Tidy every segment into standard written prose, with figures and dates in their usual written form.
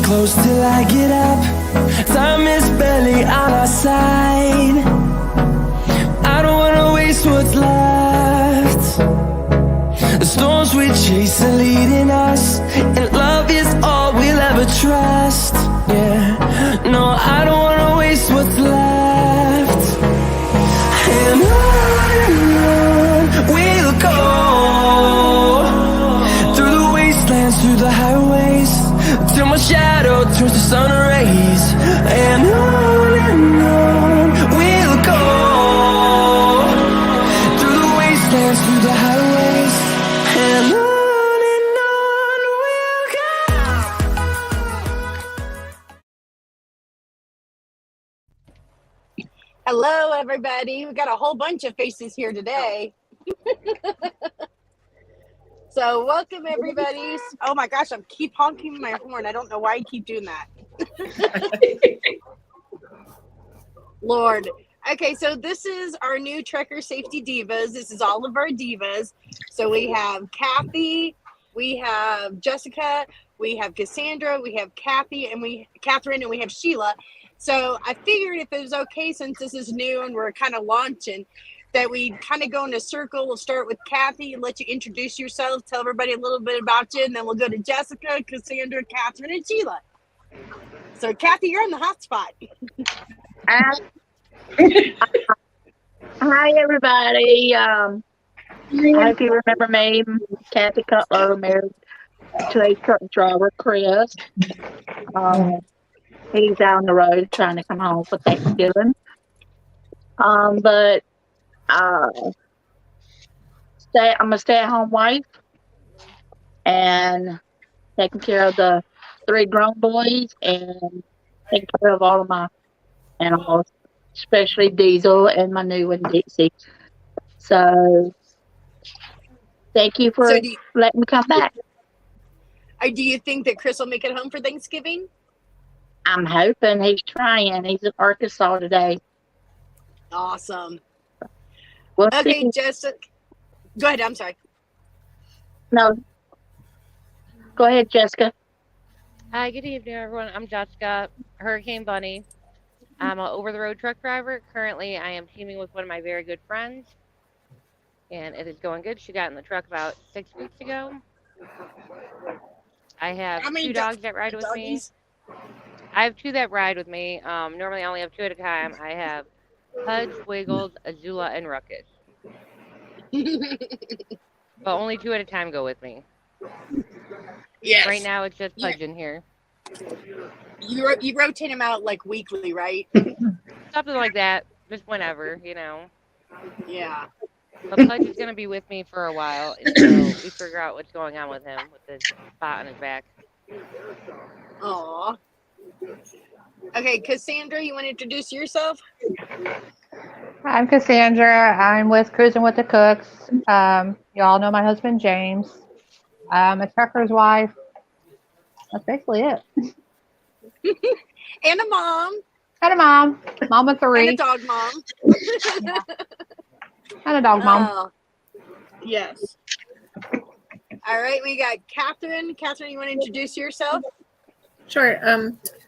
close till I get up. Time is barely on our side. I don't wanna waste what's left. The storms we chase are leading us, and love is all we'll ever trust. Yeah, no, I don't wanna waste what's left. And on we'll go, through the wastelands, through the highways, till my shadow turns to sun rays. And on we'll go, through the wastelands, through the highways, and on we'll go. Hello, everybody. We got a whole bunch of faces here today. So welcome, everybody. Oh my gosh, I keep honking my horn. I don't know why I keep doing that. Lord. Okay, so this is our new Trekker Safety Divas. This is all of our divas. So we have Kathy, we have Jessica, we have Cassandra, we have Catherine, and we have Sheila. So I figured if it was okay, since this is new and we're kind of launching, that we kind of go in a circle. We'll start with Kathy and let you introduce yourself, tell everybody a little bit about you, and then we'll go to Jessica, Cassandra, Catherine, and Sheila. So Kathy, you're on the hot spot. Hi, everybody. I hope you remember me, Kathy Cutler, married to a truck driver, Chris. He's out on the road trying to come home for Thanksgiving. But I'm a stay-at-home wife and taking care of the 3 grown boys and taking care of all of my animals, especially Diesel and my new one, Dixie. So, thank you for letting me come back. Do you think that Chris will make it home for Thanksgiving? I'm hoping. He's trying. He's in Arkansas today. Awesome. We'll okay, see. Jessica. Go ahead. I'm sorry. No. Go ahead, Jessica. Hi, good evening, everyone. I'm Jessica, Hurricane Bunny. I'm an over-the-road truck driver. Currently, I am teaming with one of my very good friends, and it is going good. She got in the truck about 6 weeks ago. I have 2 dogs that ride with me. I have 2 that ride with me. Normally, I only have 2 at a time. I have Pudge, Wiggles, Azula, and Ruckus. But only 2 at a time go with me. Yes. Right now, it's just Pudge in here. You rotate them out like weekly, right? Something like that. Just whenever, you know. Yeah. But Pudge is going to be with me for a while until we figure out what's going on with him, with the spot on his back. Aw. Okay, Cassandra, you want to introduce yourself? I'm Cassandra. I'm with Cruising with the Cooks. You all know my husband, James. I'm a trucker's wife. That's basically it. And a mom. And a mom. Mom of 3. And a dog mom. Yeah. And a dog mom. Oh, yes. All right, we got Catherine. Catherine, you want to introduce yourself? Sure.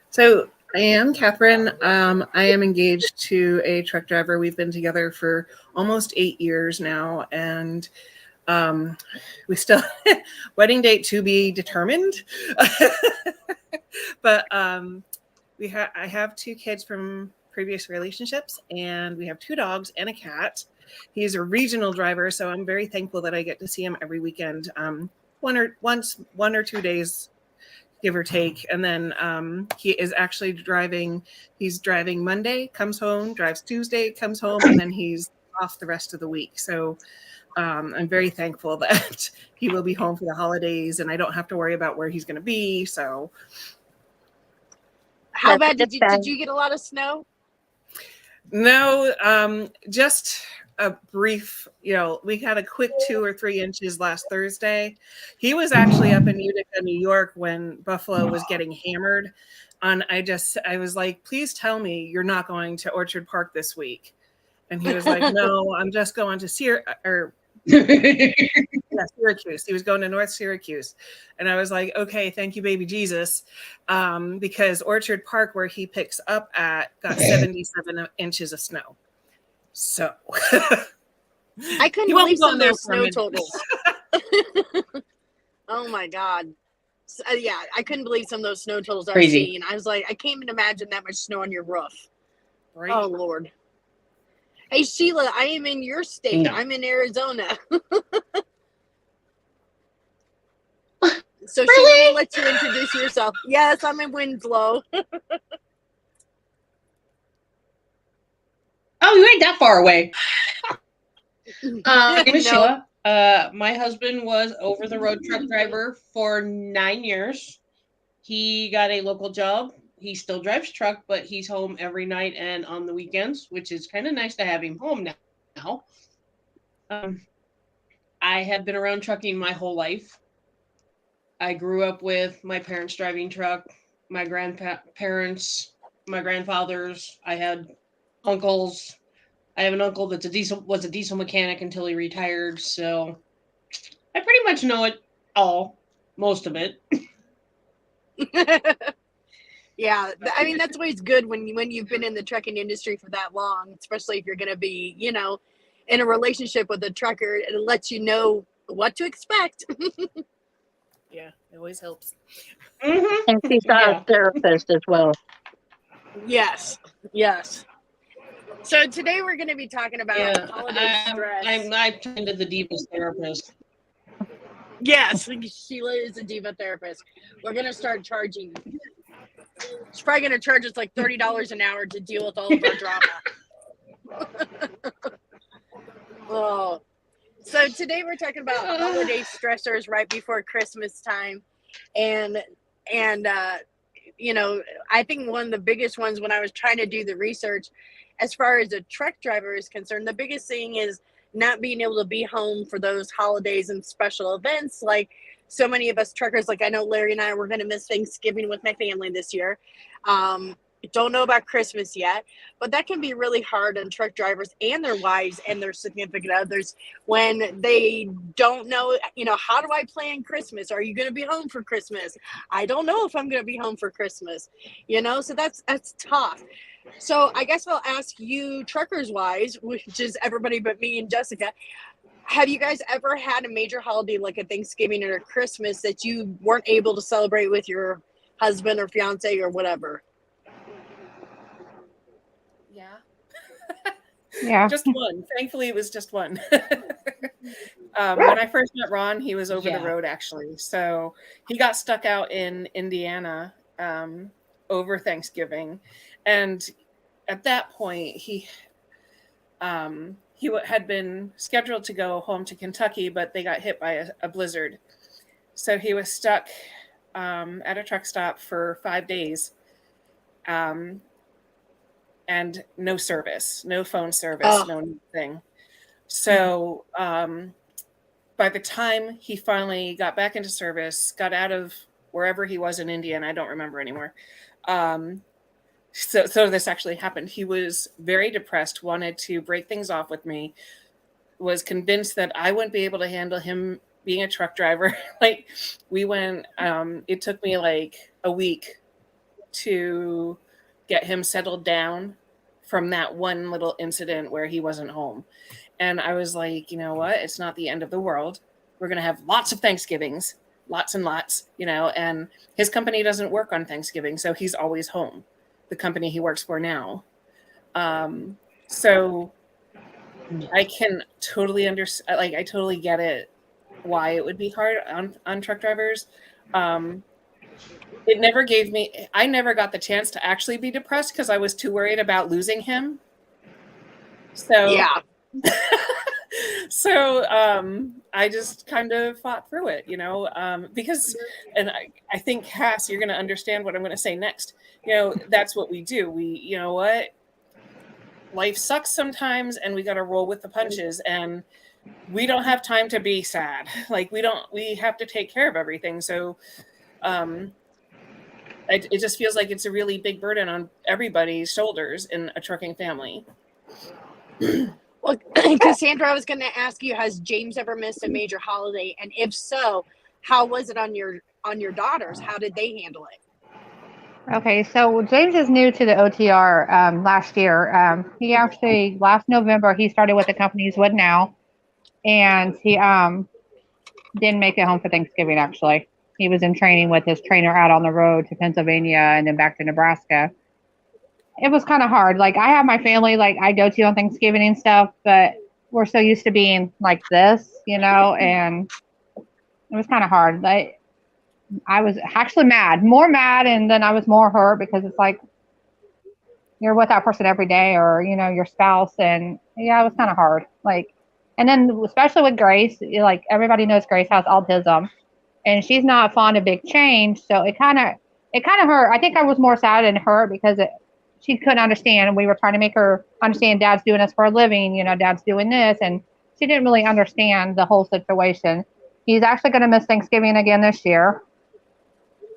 So I am Catherine. I am engaged to a truck driver. We've been together for almost 8 years now, and we still wedding date to be determined. But I have 2 kids from previous relationships, and we have 2 dogs and a cat. He's a regional driver, so I'm very thankful that I get to see him every weekend, 1 or 2 days, give or take. And then he is actually driving. He's driving Monday, comes home, drives Tuesday, comes home, and then he's off the rest of the week. So I'm very thankful that he will be home for the holidays, and I don't have to worry about where he's going to be. So, how bad did you get a lot of snow? No, just a brief, we had a quick 2 or 3 inches last Thursday. He was actually up in Utica, New York when Buffalo was getting hammered. And I was like, please tell me you're not going to Orchard Park this week. And he was like, no, I'm just going to Yeah, Syracuse. He was going to North Syracuse. And I was like, okay, thank you, baby Jesus. Because Orchard Park, where he picks up at, got 77 inches of snow. So I couldn't he won't be believe some going of there those for a snow minute. totals. Oh my God. Yeah, I couldn't believe some of those snow totals I've Crazy. seen. I was like, I can't even imagine that much snow on your roof. Right? Oh Lord. Hey Sheila, I am in your state. No. I'm in Arizona. So Sheila, Really? we'll let you introduce yourself. Yes, I'm in Winslow. Oh, you ain't that far away. My name is No. Sheila. My husband was over the road truck driver for 9 years. He got a local job. He still drives truck, but he's home every night and on the weekends, which is kind of nice to have him home now. I have been around trucking my whole life. I grew up with my parents driving truck, my grandparents, my grandfathers. I had uncles. I have an uncle that's was a diesel mechanic until he retired, so I pretty much know it all, most of it. Yeah, I mean that's always good when you've been in the trucking industry for that long, especially if you're going to be, in a relationship with a trucker. It lets you know what to expect. Yeah, it always helps. Mm-hmm. And she's Yeah. a therapist as well. Yes. So today we're going to be talking about Yeah, holiday stress. I turned into the Divas therapist. Yes, Sheila is a diva therapist. We're going to start charging. She's probably going to charge us like $30 an hour to deal with all of our drama. Oh. So today we're talking about holiday stressors right before Christmas time. And I think one of the biggest ones when I was trying to do the research, as far as a truck driver is concerned, the biggest thing is not being able to be home for those holidays and special events. Like so many of us truckers, like I know Larry and I, we're going to miss Thanksgiving with my family this year. Don't know about Christmas yet, but that can be really hard on truck drivers and their wives and their significant others when they don't know, how do I plan Christmas? Are you going to be home for Christmas? I don't know if I'm going to be home for Christmas, so that's tough. So I guess I'll ask you truckers wise, which is everybody but me and Jessica, have you guys ever had a major holiday like a Thanksgiving or a Christmas that you weren't able to celebrate with your husband or fiance or whatever? Yeah. Yeah. Just one. Thankfully, it was just one. When I first met Ron, he was over the road, actually. So he got stuck out in Indiana over Thanksgiving. And at that point, he had been scheduled to go home to Kentucky, but they got hit by a blizzard. So he was stuck at a truck stop for 5 days. And no service, no phone service, no nothing. So by the time he finally got back into service, got out of wherever he was in India, and I don't remember anymore. So this actually happened. He was very depressed, wanted to break things off with me, was convinced that I wouldn't be able to handle him being a truck driver. Like we went, it took me like a week to get him settled down from that one little incident where he wasn't home. And I was like, you know what? It's not the end of the world. We're going to have lots of Thanksgivings, lots and lots, and his company doesn't work on Thanksgiving. So he's always home, the company he works for now. So I can totally understand, like, I totally get it, why it would be hard on truck drivers. It never gave me, I never got the chance to actually be depressed because I was too worried about losing him. So, Yeah. so I just kind of fought through it, because, and I think, Cass, you're going to understand what I'm going to say next. That's what we do. We, what? Life sucks sometimes and we got to roll with the punches, and we don't have time to be sad. Like we have to take care of everything. So, it just feels like it's a really big burden on everybody's shoulders in a trucking family. Well, Cassandra, I was going to ask you, has James ever missed a major holiday? And if so, how was it on your daughters? How did they handle it? Okay, so James is new to the OTR last year. He actually, last November, he started with the company he's with now, and he didn't make it home for Thanksgiving, actually. He was in training with his trainer out on the road to Pennsylvania and then back to Nebraska. It was kind of hard. Like, I have my family, like, I go to on Thanksgiving and stuff, but we're so used to being like this, and it was kind of hard. Like, I was actually more mad, and then I was more hurt because it's like you're with that person every day, or your spouse, and yeah, it was kind of hard. Like, and then especially with Grace, like everybody knows Grace has autism, and she's not fond of big change, so it kind of hurt. I think I was more sad and hurt because she couldn't understand, and we were trying to make her understand Dad's doing this for a living, Dad's doing this, and she didn't really understand the whole situation. He's actually going to miss Thanksgiving again this year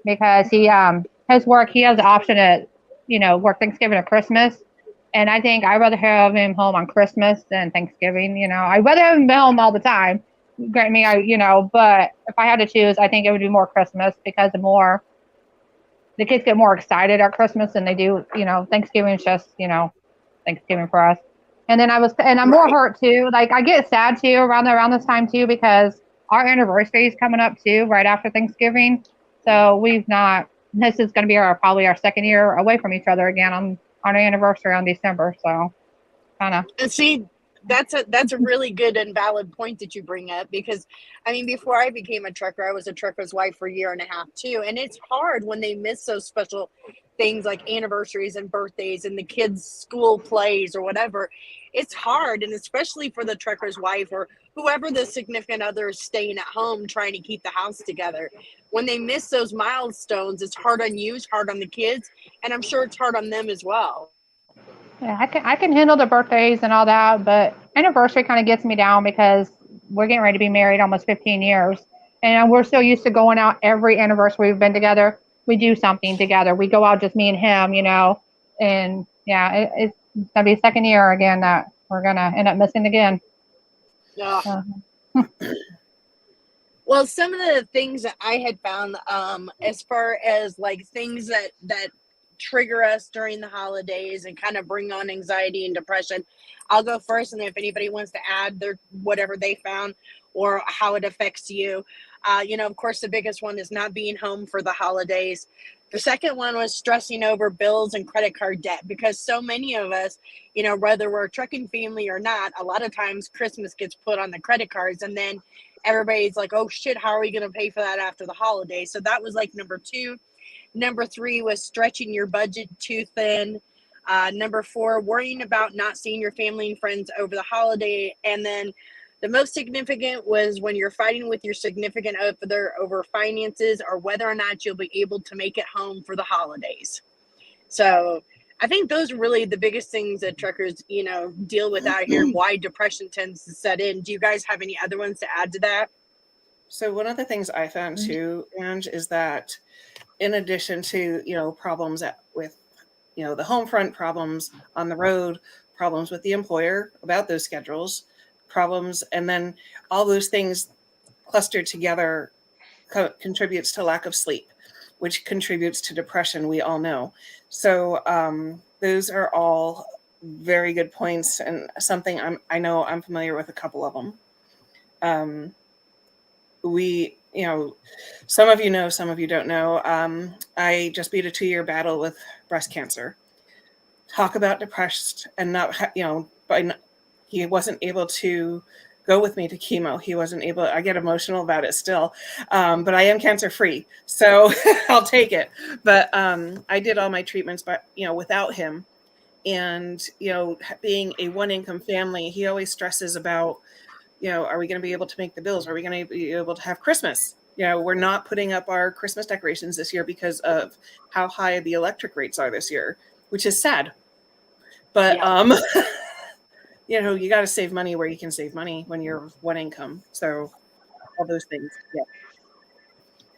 because his work, he has the option to work Thanksgiving or Christmas, and I think I'd rather have him home on Christmas than Thanksgiving. I'd rather have him home all the time. Grant me, but if I had to choose, I think it would be more Christmas because the kids get more excited at Christmas than they do. Thanksgiving is just Thanksgiving for us. And then I'm more hurt too. Like, I get sad too around this time too, because our anniversary is coming up too, right after Thanksgiving. So this is going to be probably our second year away from each other again on our anniversary on December. So kind of. And see, that's a really good and valid point that you bring up, because I mean, before I became a trucker, I was a trucker's wife for a year and a half too, and it's hard when they miss those special things like anniversaries and birthdays and the kids' school plays or whatever. It's hard, and especially for the trucker's wife or whoever the significant other is staying at home trying to keep the house together. When they miss those milestones, it's hard on you, it's hard on the kids, and I'm sure it's hard on them as well. Yeah, I can handle the birthdays and all that, but anniversary kind of gets me down because we're getting ready to be married almost 15 years, and we're so used to going out every anniversary we've been together. We do something together. We go out, just me and him, and yeah, it's gonna be second year again that we're gonna end up missing again. Ugh. Well, some of the things that I had found, as far as like things that trigger us during the holidays and kind of bring on anxiety and depression, I'll go first, and if anybody wants to add their whatever they found or how it affects you. Of course, the biggest one is not being home for the holidays. The second one was stressing over bills and credit card debt, because so many of us, whether we're a trucking family or not, a lot of times Christmas gets put on the credit cards, and then everybody's like, oh shit, how are we going to pay for that after the holiday? So that was like number 2. Number 3 was stretching your budget too thin. Number 4, worrying about not seeing your family and friends over the holiday. And then the most significant was when you're fighting with your significant other over finances or whether or not you'll be able to make it home for the holidays. So I think those are really the biggest things that truckers, deal with out here, and why depression tends to set in. Do you guys have any other ones to add to that? So one of the things I found too, Ange, is that in addition to, problems with, the home front, problems on the road, problems with the employer about those schedules, problems, and then all those things clustered together contributes to lack of sleep, which contributes to depression, we all know. So those are all very good points, and something I know I'm familiar with a couple of them. Some of you know, some of you don't know. I just beat a 2-year battle with breast cancer. Talk about depressed and not, he wasn't able to go with me to chemo. He wasn't able, I get emotional about it still, but I am cancer free, so I'll take it. But I did all my treatments, but, without him. And, being a 1-income family, he always stresses about, are we going to be able to make the bills? Are we going to be able to have Christmas? We're not putting up our Christmas decorations this year because of how high the electric rates are this year, which is sad. But, you got to save money where you can save money when you're 1 income. So all those things. Yeah.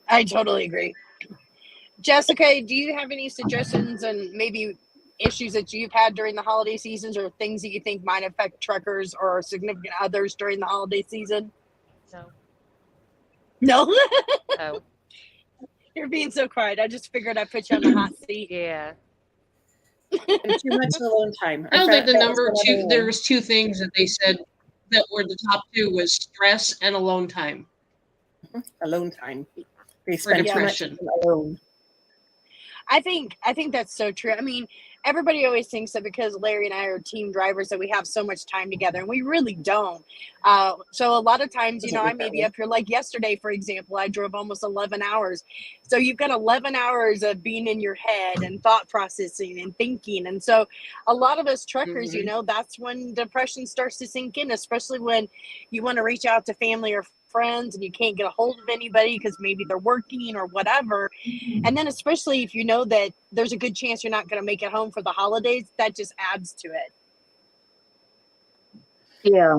I totally agree. Jessica, do you have any suggestions and maybe issues that you've had during the holiday seasons, or things that you think might affect truckers or significant others during the holiday season? No. No. Oh. You're being so quiet. I just figured I'd put you on the hot seat. Yeah. And too much alone time. I don't think the That was number another two. one. There was two things that they said that were the top two was stress and alone time. Alone time. They spend too much depression. time alone. I think that's so true. I mean, everybody always thinks that because Larry and I are team drivers that we have so much time together, and we really don't. So a lot of times, you know, I may be up here like yesterday, for example, I drove almost 11 hours. So you've got 11 hours of being in your head and thought processing and thinking. And so a lot of us truckers, you know, that's when depression starts to sink in, especially when you want to reach out to family or friends and you can't get a hold of anybody because maybe they're working or whatever. And then especially if you know that there's a good chance you're not going to make it home for the holidays, that just adds to it. Yeah.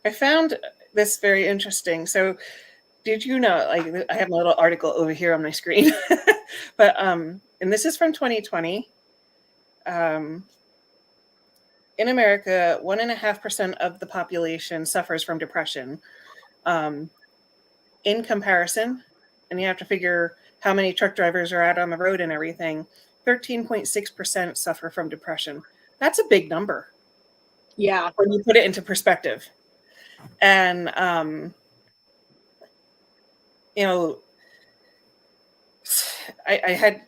I found this very interesting. So did you know, like, I have a little article over here on my screen, but, and this is from 2020. In America, 1.5% of the population suffers from depression. In comparison, and you have to figure how many truck drivers are out on the road and everything, 13.6% suffer from depression. That's a big number. Yeah. When you put it into perspective. And, you know, it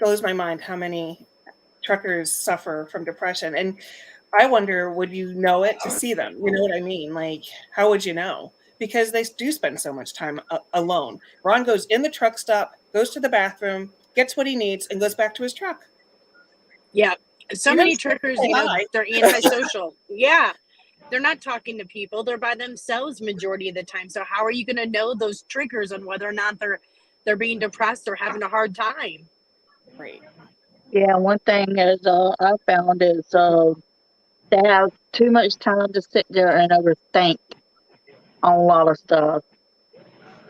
blows my mind how many truckers suffer from depression. And I wonder, would you know it to see them? You know what I mean? Like, how would you know? Because they do spend so much time alone. Ron goes in the truck stop, goes to the bathroom, gets what he needs, and goes back to his truck. Yeah. So many truckers, you know, they're antisocial. Yeah. They're not talking to people. They're by themselves majority of the time. So how are you going to know those triggers on whether or not they're being depressed or having a hard time? Right. Yeah, one thing is I found is they have too much time to sit there and overthink on a lot of stuff.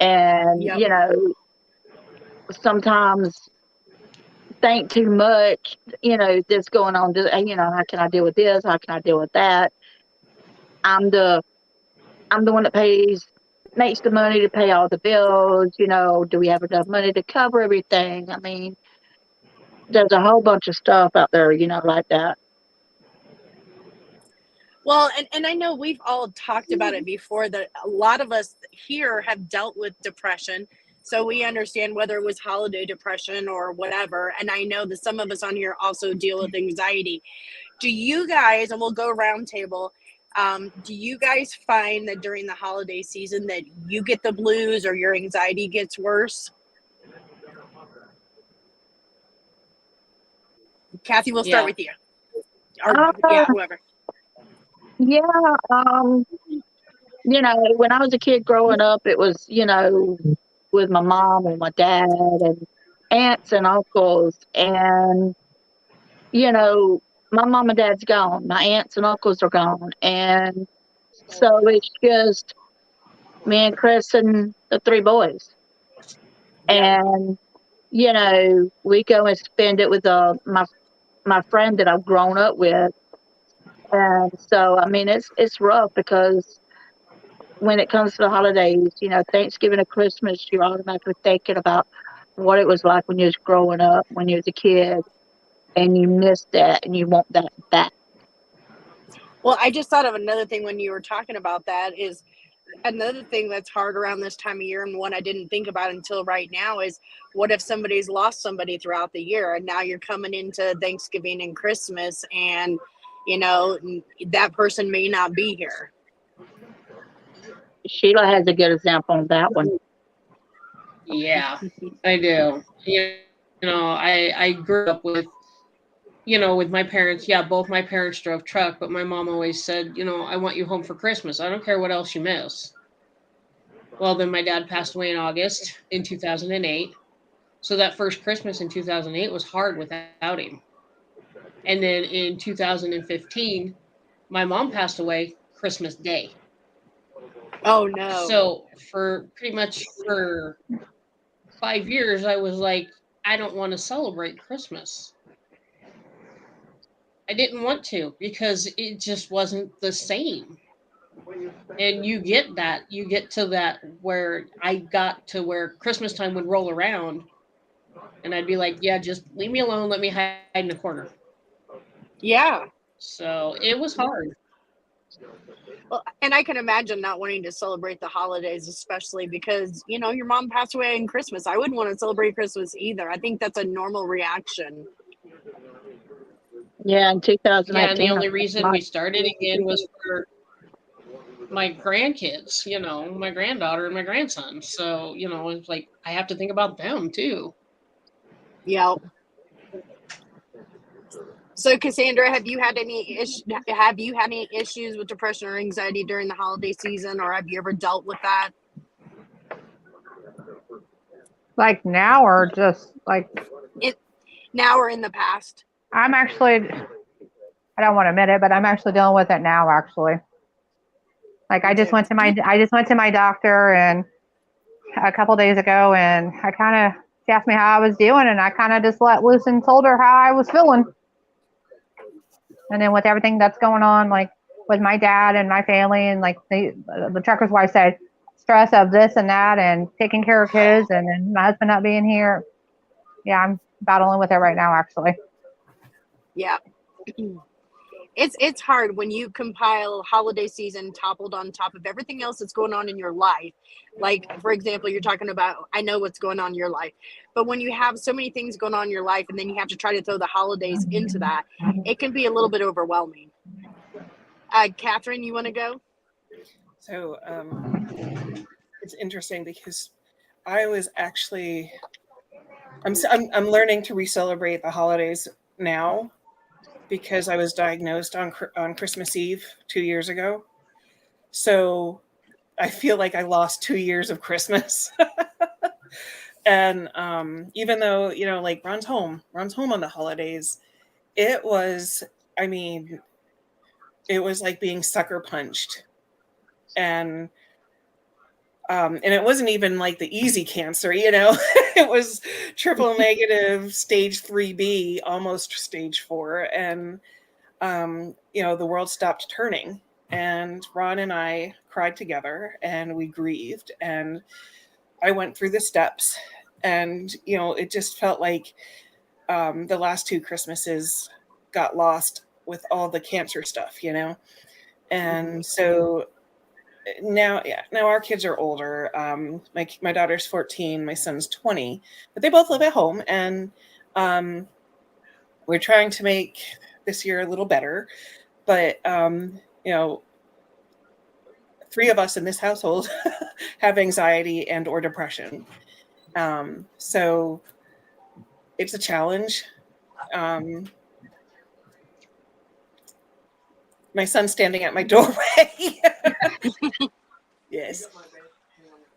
And, Yep. you know, sometimes think too much, you know, this going on, you know, how can I deal with this? How can I deal with that? I'm the one that makes the money to pay all the bills, you know, do we have enough money to cover everything? I mean, there's a whole bunch of stuff out there, you know, like that. Well, and I know we've all talked about it before that a lot of us here have dealt with depression. So we understand whether it was holiday depression or whatever. And I know that some of us on here also deal with anxiety. Do you guys, and we'll go round table, do you guys find that during the holiday season that you get the blues or your anxiety gets worse? Kathy, we'll start with you. Or yeah, whoever. Yeah, you know, when I was a kid growing up, it was, you know, with my mom and my dad and aunts and uncles. And, you know, my mom and dad's gone. My aunts and uncles are gone. And so it's just me and Chris and the three boys. And, you know, we go and spend it with my friend that I've grown up with. And so, I mean, it's rough because when it comes to the holidays, you know, Thanksgiving and Christmas, you're automatically thinking about what it was like when you was growing up, when you was a kid, and you miss that and you want that back. Well, I just thought of another thing when you were talking about that is another thing that's hard around this time of year, and one I didn't think about until right now is what if somebody's lost somebody throughout the year and now you're coming into Thanksgiving and Christmas and, you know, that person may not be here. Sheila has a good example of that one. Yeah, I do. You know, I grew up with, you know, with my parents. Yeah, both my parents drove truck, but my mom always said, you know, I want you home for Christmas. I don't care what else you miss. Well, then my dad passed away in August in 2008. So that first Christmas in 2008 was hard without him. And then in 2015, my mom passed away Christmas Day. Oh no. So for pretty much for 5 years, I was like, I don't want to celebrate Christmas. I didn't want to because it just wasn't the same. And you get that. You get to that where I got to where Christmas time would roll around and I'd be like, yeah, just leave me alone. Let me hide in a corner. Yeah. So it was hard. Well, and I can imagine not wanting to celebrate the holidays, especially because, you know, your mom passed away in Christmas. I wouldn't want to celebrate Christmas either. I think that's a normal reaction. Yeah, in Yeah, and the 2019, only reason we started again was for my grandkids, you know, my granddaughter and my grandson. So, you know, it's like I have to think about them too. Yeah. So, Cassandra, have you had any issues with depression or anxiety during the holiday season, or have you ever dealt with that? Like now, or just like It now or in the past? I'm actually, I don't want to admit it, but I'm actually dealing with it now. Actually, like I just went to my doctor and a couple days ago, and she asked me how I was doing, and I kind of just let loose and told her how I was feeling. And then with everything that's going on, like with my dad and my family, and like the trucker's wife said, stress of this and that, and taking care of kids, and then my husband not being here. Yeah, I'm battling with it right now, actually. Yeah. It's hard when you compile holiday season toppled on top of everything else that's going on in your life. Like, for example, you're talking about, I know what's going on in your life, but when you have so many things going on in your life and then you have to try to throw the holidays into that, it can be a little bit overwhelming. Catherine, you want to go? So it's interesting because I was actually I'm learning to re-celebrate the holidays now because I was diagnosed on Christmas Eve 2 years ago. So I feel like I lost 2 years of Christmas. And even though, you know, like Ron's home on the holidays, it was, I mean, it was like being sucker punched. And it wasn't even like the easy cancer, you know, it was triple negative stage 3B, almost stage 4. And, you know, the world stopped turning. And Ron and I cried together and we grieved. And I went through the steps. And, you know, it just felt like the last 2 Christmases got lost with all the cancer stuff, you know. And so now our kids are older. My daughter's 14, my son's 20, but they both live at home, and we're trying to make this year a little better. But you know, 3 of us in this household have anxiety and or depression, so it's a challenge. My son's standing at my doorway. Yes.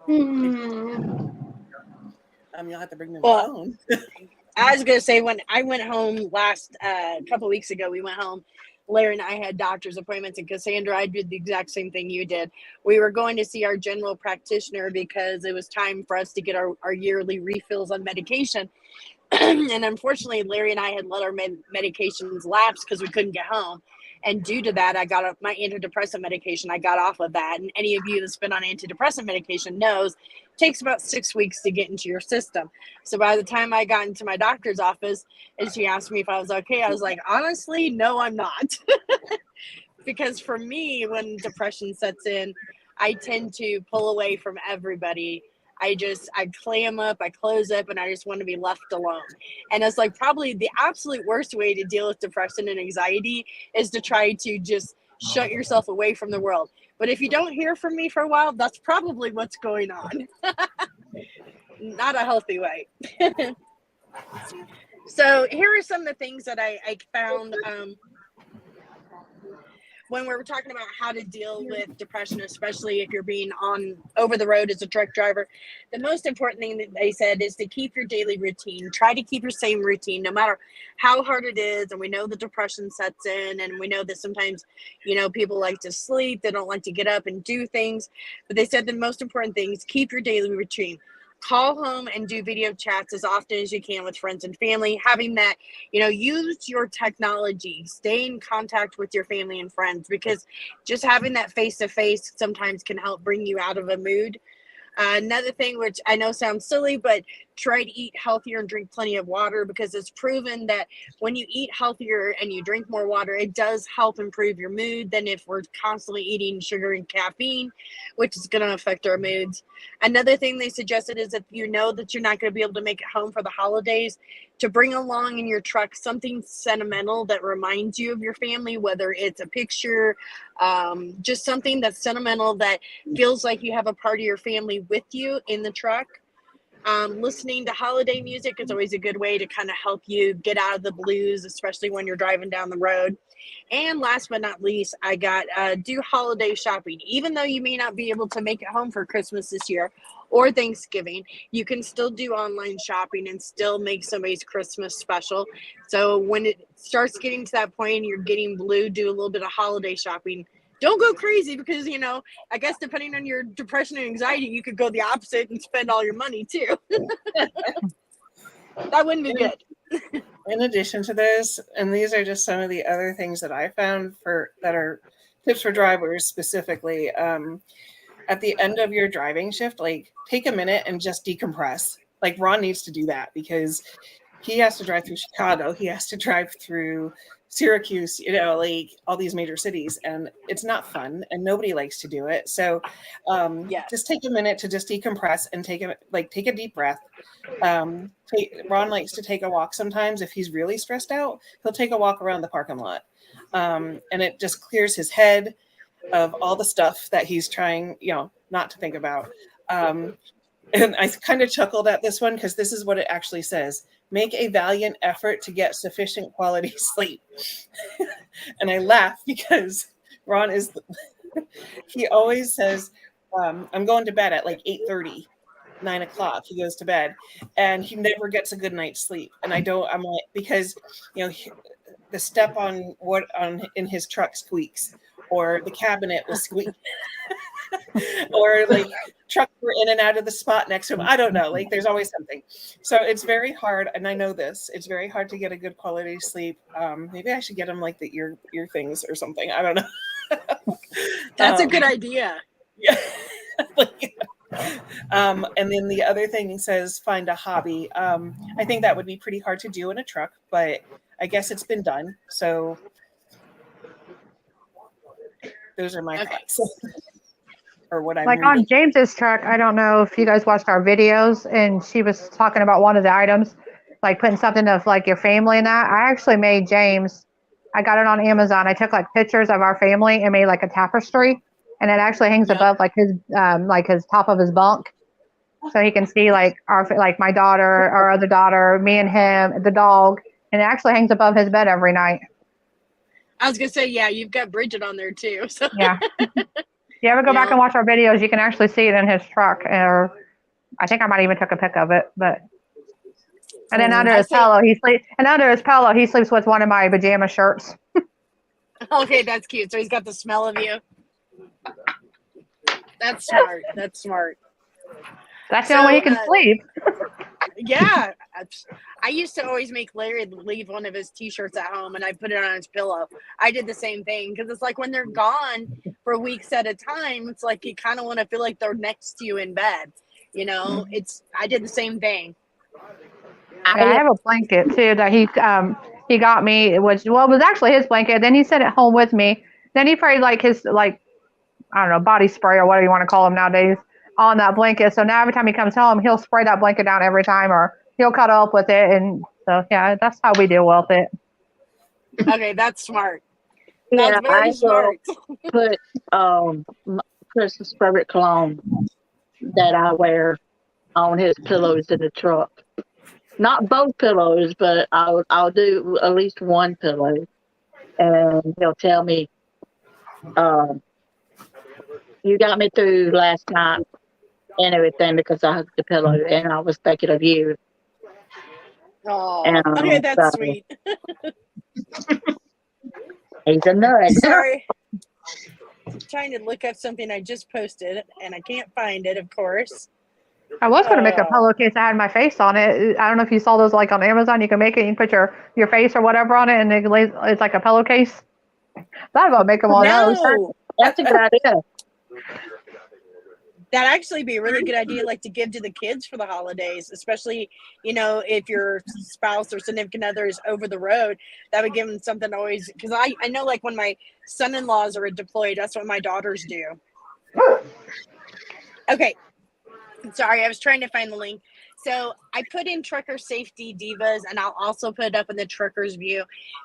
You'll have to bring me my phone. I was gonna say, when I went home last couple weeks ago, we went home. Larry and I had doctor's appointments, and Cassandra, I did the exact same thing you did. We were going to see our general practitioner because it was time for us to get our yearly refills on medication. And unfortunately, Larry and I had let our medications lapse because we couldn't get home. And due to that, I got off my antidepressant medication. I got off of that. And any of you that's been on antidepressant medication knows it takes about 6 weeks to get into your system. So by the time I got into my doctor's office and she asked me if I was okay, I was like, honestly, no, I'm not. Because for me, when depression sets in, I tend to pull away from everybody. I clam up, I close up, and I just want to be left alone. And it's like probably the absolute worst way to deal with depression and anxiety is to try to just shut yourself away from the world. But if you don't hear from me for a while, that's probably what's going on. Not a healthy way. So here are some of the things that I found when we were talking about how to deal with depression, especially if you're being on over the road as a truck driver. The most important thing that they said is to keep your daily routine. Try to keep your same routine, no matter how hard it is. And we know the depression sets in, and we know that sometimes, you know, people like to sleep. They don't like to get up and do things. But they said the most important thing is keep your daily routine. call home and do video chats as often as you can with friends and family. Having that, use your technology, stay in contact with your family and friends, because just having that face to face sometimes can help bring you out of a mood. Another thing, which I know sounds silly, but try to eat healthier and drink plenty of water, because it's proven that when you eat healthier and you drink more water, it does help improve your mood than if we're constantly eating sugar and caffeine, which is going to affect our moods. Another thing they suggested is if you know that you're not going to be able to make it home for the holidays, to bring along in your truck something sentimental that reminds you of your family, whether it's a picture, just something that's sentimental that feels like you have a part of your family with you in the truck. Listening to holiday music is always a good way to kind of help you get out of the blues, especially when you're driving down the road. And last but not least, I got do holiday shopping. Even though you may not be able to make it home for Christmas this year or Thanksgiving, you can still do online shopping and still make somebody's Christmas special. So when it starts getting to that point and you're getting blue, do a little bit of holiday shopping. Don't go crazy, because, I guess depending on your depression and anxiety, you could go the opposite and spend all your money too. That wouldn't be good. In addition to this, and these are just some of the other things that I found that are tips for drivers specifically, at the end of your driving shift, like, take a minute and just decompress. Like, Ron needs to do that because he has to drive through Chicago. He has to drive through Syracuse, like all these major cities, and it's not fun and nobody likes to do it. So just take a minute to just decompress and take a deep breath. Ron likes to take a walk sometimes. If he's really stressed out, he'll take a walk around the parking lot, and it just clears his head of all the stuff that he's trying not to think about. And I kind of chuckled at this one because this is what it actually says: make a valiant effort to get sufficient quality sleep. And I laugh because Ron he always says, I'm going to bed at like 8:30, 9 o'clock. He goes to bed and he never gets a good night's sleep. And I'm like, because, the step in his truck squeaks, or the cabinet was squeaking. Or like trucks were in and out of the spot next to him. I don't know. Like, there's always something. So it's very hard, and I know this. It's very hard to get a good quality sleep. Maybe I should get him like the ear things or something. I don't know. That's a good idea. Yeah. And then the other thing says find a hobby. I think that would be pretty hard to do in a truck, but I guess it's been done. So those are my thoughts. Or what I'm like reading. on James's truck. I don't know if you guys watched our videos, and she was talking about one of the items, like putting something of like your family in that. I actually made James. I got it on Amazon. I took like pictures of our family and made like a tapestry, and it actually hangs above like his top of his bunk, so he can see like my daughter, our other daughter, me and him, the dog, and it actually hangs above his bed every night. I was gonna say, yeah, you've got Bridget on there too. So yeah. If you ever go back and watch our videos, you can actually see it in his truck. Or I think I might even took a pic of it. But and then under his pillow, he sleeps with one of my pajama shirts. Okay, that's cute. So he's got the smell of you. That's smart. That's smart. That's the only way he can sleep. Yeah. I used to always make Larry leave one of his t-shirts at home and I put it on his pillow. I did the same thing because it's like when they're gone for weeks at a time, it's like you kind of want to feel like they're next to you in bed. I did the same thing. I have a blanket too that he got me. It was actually his blanket. Then he sent it home with me. Then he sprayed like his I don't know, body spray or whatever you want to call them nowadays on that blanket. So now every time he comes home, he'll spray that blanket down every time, or he'll cuddle up with it. And so, yeah, that's how we deal with it. Okay, that's smart. That's very smart. Put Christmas favorite cologne that I wear on his pillows in the truck. Not both pillows, but I'll do at least one pillow, and he'll tell me, "You got me through last night and everything because I hugged the pillow and I was thinking of you." Oh, okay, that's sweet. He's a nut. Sorry. I'm trying to look up something I just posted and I can't find it, of course. I was going to make a pillowcase that had my face on it. I don't know if you saw those like on Amazon. You can make it. You can put your face or whatever on it, and it's like a pillowcase. Thought about making one of those. No, That's a good idea. that'd actually be a really good idea, like to give to the kids for the holidays, especially, if your spouse or significant other is over the road. That would give them something to always, because I know, like when my son-in-laws are deployed, that's what my daughters do. Okay, sorry, I was trying to find the link. So I put in Trucker Safety Divas, and I'll also put it up in the Trucker's View.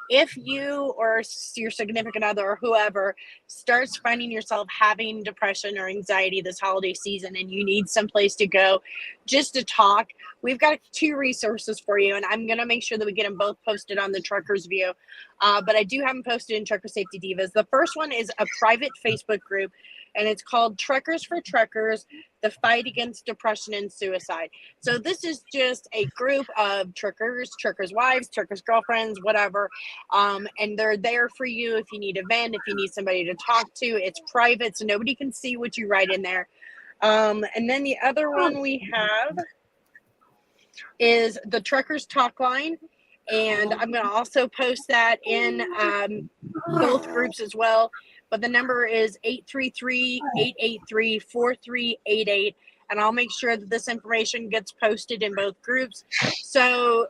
If you or your significant other or whoever starts finding yourself having depression or anxiety this holiday season and you need someplace to go just to talk, we've got 2 resources for you, and I'm going to make sure that we get them both posted on the Trucker's View. But I do have them posted in Trucker Safety Divas. The first one is a private Facebook group, and it's called Truckers for Truckers, the Fight Against Depression and Suicide. So this is just a group of truckers, truckers' wives, truckers' girlfriends, whatever. And they're there for you if you need a vent, if you need somebody to talk to. It's private, so nobody can see what you write in there. And then the other one we have is the Truckers Talk Line. And I'm going to also post that in both groups as well. But the number is 833-883-4388. And I'll make sure that this information gets posted in both groups. So,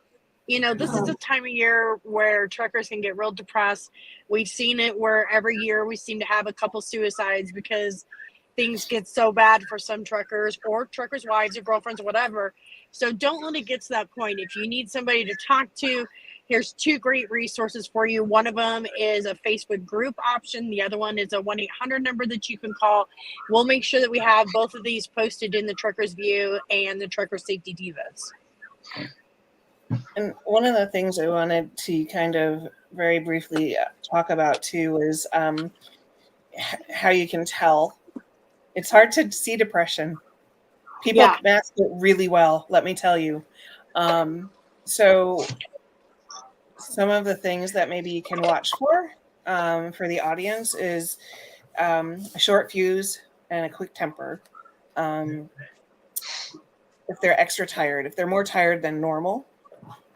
this is a time of year where truckers can get real depressed. We've seen it where every year we seem to have a couple suicides because things get so bad for some truckers or truckers' wives or girlfriends or whatever. So don't let it get to that point. If you need somebody to talk to, here's 2 great resources for you. One of them is a Facebook group option. The other one is a 1-800 number that you can call. We'll make sure that we have both of these posted in the Trucker's View and the Trucker Safety Divas. And one of the things I wanted to kind of very briefly talk about too is how you can tell. It's hard to see depression. People mask it really well, let me tell you. So some of the things that maybe you can watch for the audience is a short fuse and a quick temper. If they're extra tired, if they're more tired than normal,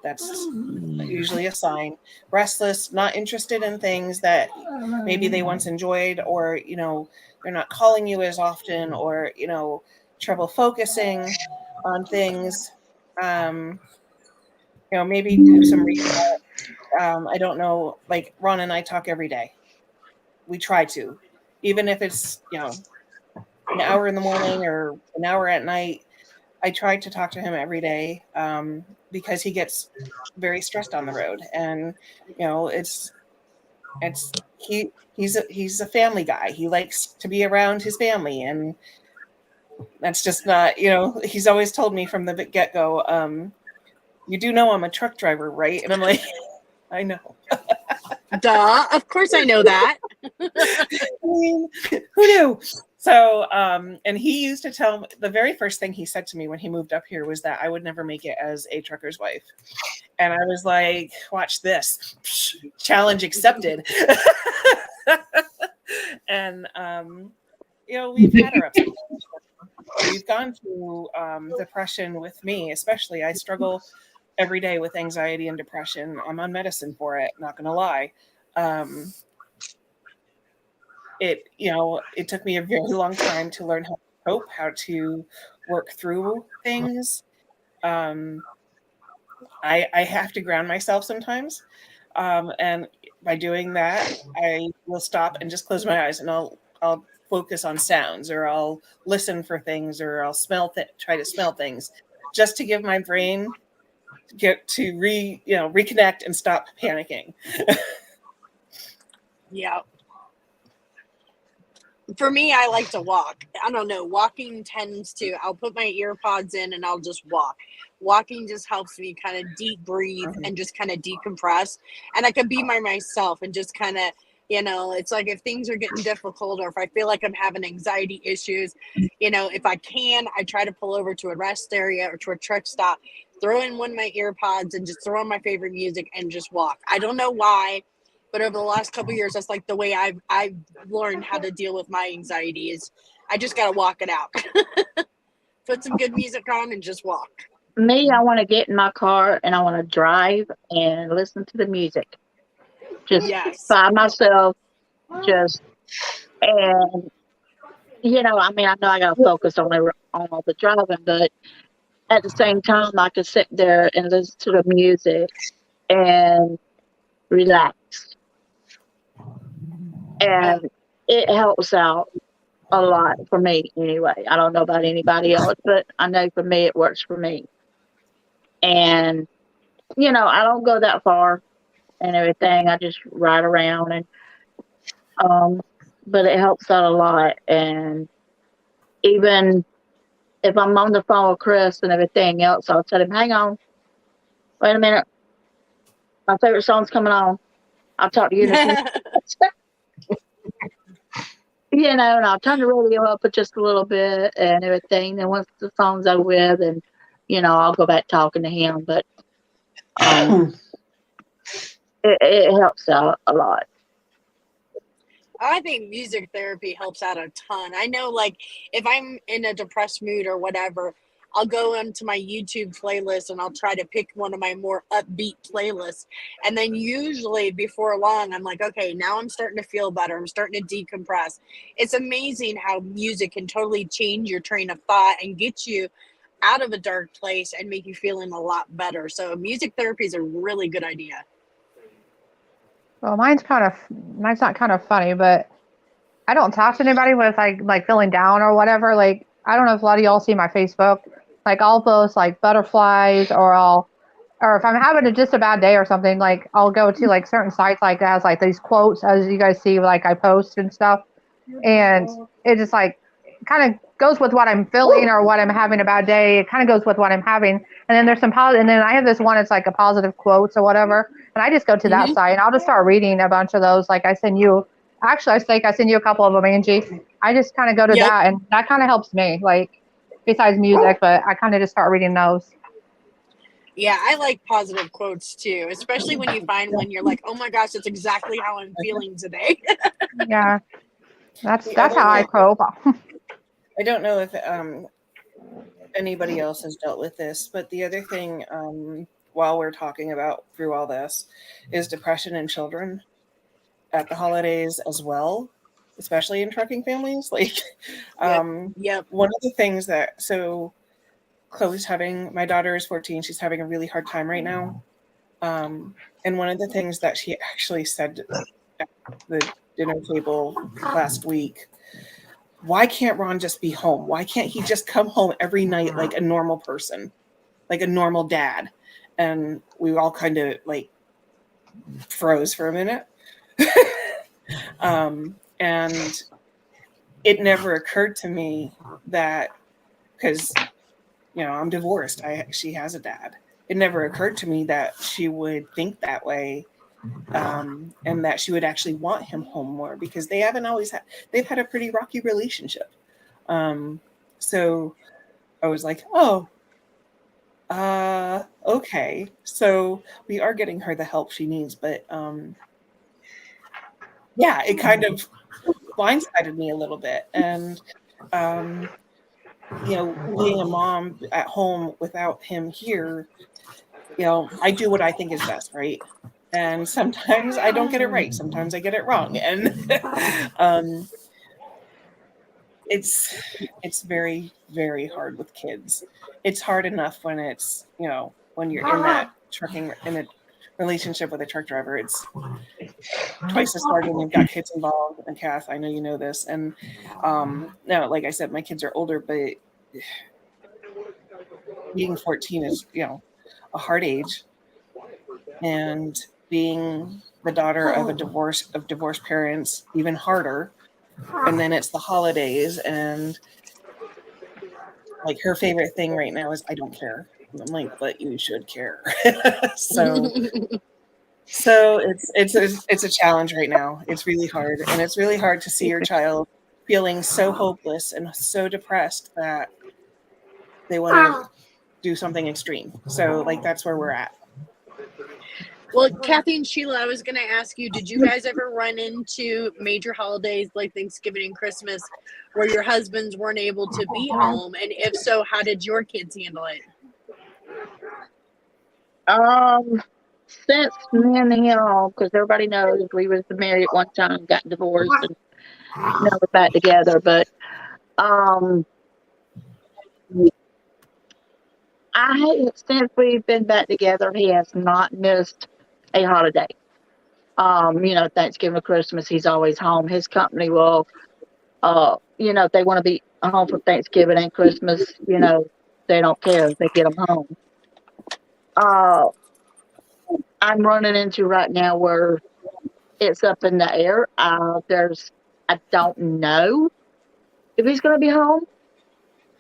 that's usually a sign. Restless, not interested in things that maybe they once enjoyed, or, they're not calling you as often, or, trouble focusing on things. Maybe do some reset. I don't know, like Ron and I talk every day. We try to, even if it's, an hour in the morning or an hour at night. I try to talk to him every day because he gets very stressed on the road, and he's a family guy. He likes to be around his family, and that's just not, he's always told me from the get-go, you do know I'm a truck driver, right? And I'm like, I know. Duh, of course I know that. I mean, who knew? So, and he used to tell me, the very first thing he said to me when he moved up here was that I would never make it as a trucker's wife. And I was like, watch this. Challenge accepted. And, we've had our ups and downs. We've gone through depression with me, especially. I struggle every day with anxiety and depression. I'm on medicine for it, not going to lie. It took me a very long time to learn how to cope, how to work through things. I have to ground myself sometimes. And by doing that, I will stop and just close my eyes, and I'll focus on sounds, or I'll listen for things, or I'll try to smell things, just to give my brain get to reconnect and stop panicking. Yeah. For me, I like to walk. I don't know. Walking I'll put my ear pods in and I'll just walk. Walking just helps me kind of deep breathe and just kind of decompress. And I can be myself and just kind of, it's like if things are getting difficult, or if I feel like I'm having anxiety issues, if I can, I try to pull over to a rest area or to a truck stop, throw in one of my ear pods and just throw on my favorite music and just walk. I don't know why, but over the last couple of years, that's like the way I've learned how to deal with my anxiety is I just got to walk it out. put some good music on and just walk. Me, I want to get in my car and I want to drive and listen to the music. Just Yes. by myself, just, and, I mean, I know I got to focus on all the driving, but at the same time, I could sit there and listen to the music and relax. And it helps out a lot for me anyway. I don't know about anybody else, but I know for me, it works for me. And, I don't go that far and everything. I just ride around but it helps out a lot. And even if I'm on the phone with Chris and everything else, I'll tell him, hang on, wait a minute. My favorite song's coming on. I'll talk to you in a few minutes. And I'll turn the radio up just a little bit and everything. And once the song's over with, and I'll go back talking to him. But it helps out a lot. I think music therapy helps out a ton. I know, like, if I'm in a depressed mood or whatever, I'll go into my YouTube playlist and I'll try to pick one of my more upbeat playlists. And then usually before long, I'm like, okay, now I'm starting to feel better. I'm starting to decompress. It's amazing how music can totally change your train of thought and get you out of a dark place and make you feeling a lot better. So music therapy is a really good idea. Well, mine's not kind of funny, but I don't talk to anybody with like feeling down or whatever. Like, I don't know if a lot of y'all see my Facebook. Like, I'll post like butterflies, or if I'm having just a bad day or something, like I'll go to like certain sites like that has like these quotes, as you guys see, like I post and stuff, and it just like kind of goes with what I'm feeling or what I'm having a bad day. It kind of goes with what I'm having, and then there's some positive, and then I have this one. It's like a positive quotes or whatever, and I just go to that site and I'll just start reading a bunch of those. Like I send you. Actually, I think I send you a couple of them, Angie. I just kind of go to that, and that kind of helps me, like, besides music, but I kind of just start reading those. Yeah, I like positive quotes too, especially when you find when you're like, oh my gosh, that's exactly how I'm feeling today. Yeah, that's how I cope. I don't know if anybody else has dealt with this, but the other thing, while we're talking about through all this, is depression in children at the holidays as well, especially in trucking families. Like, one of the things that, so Chloe's my daughter is 14. She's having a really hard time right now. And one of the things that she actually said at the dinner table last week, why can't Ron just be home? Why can't he just come home every night like a normal person, like a normal dad? And we all kind of like froze for a minute. And it never occurred to me that, because, I'm divorced. She has a dad. It never occurred to me that she would think that way. And that she would actually want him home more, because they've had a pretty rocky relationship. So I was like, oh, okay. So we are getting her the help she needs, but yeah, it kind of blindsided me a little bit. And being a mom at home without him here, I do what I think is best, right? And sometimes I don't get it right. Sometimes I get it wrong. And it's very, very hard with kids. It's hard enough when it's, when you're in that in a relationship with a truck driver. It's twice as hard when you've got kids involved. And Kath, I know you know this. And now, like I said, my kids are older, but being 14 is, a hard age. And being the daughter of divorced parents, even harder. And then it's the holidays, and like her favorite thing right now is I don't care. And I'm like, but you should care. so it's a challenge right now. It's really hard, and it's really hard to see your child feeling so hopeless and so depressed that they want to do something extreme. So like that's where we're at. Well, Kathy and Sheila, I was going to ask you, did you guys ever run into major holidays like Thanksgiving and Christmas where your husbands weren't able to be home? And if so, how did your kids handle it? Since me and him, because everybody knows we was married at one time, got divorced, and now we're back together. But um, since we've been back together, he has not missed a holiday. Thanksgiving or Christmas, he's always home. His company will, if they want to be home for Thanksgiving and Christmas, they don't care. They get them home. Uh, I'm running into right now where it's up in the air. I don't know if he's going to be home.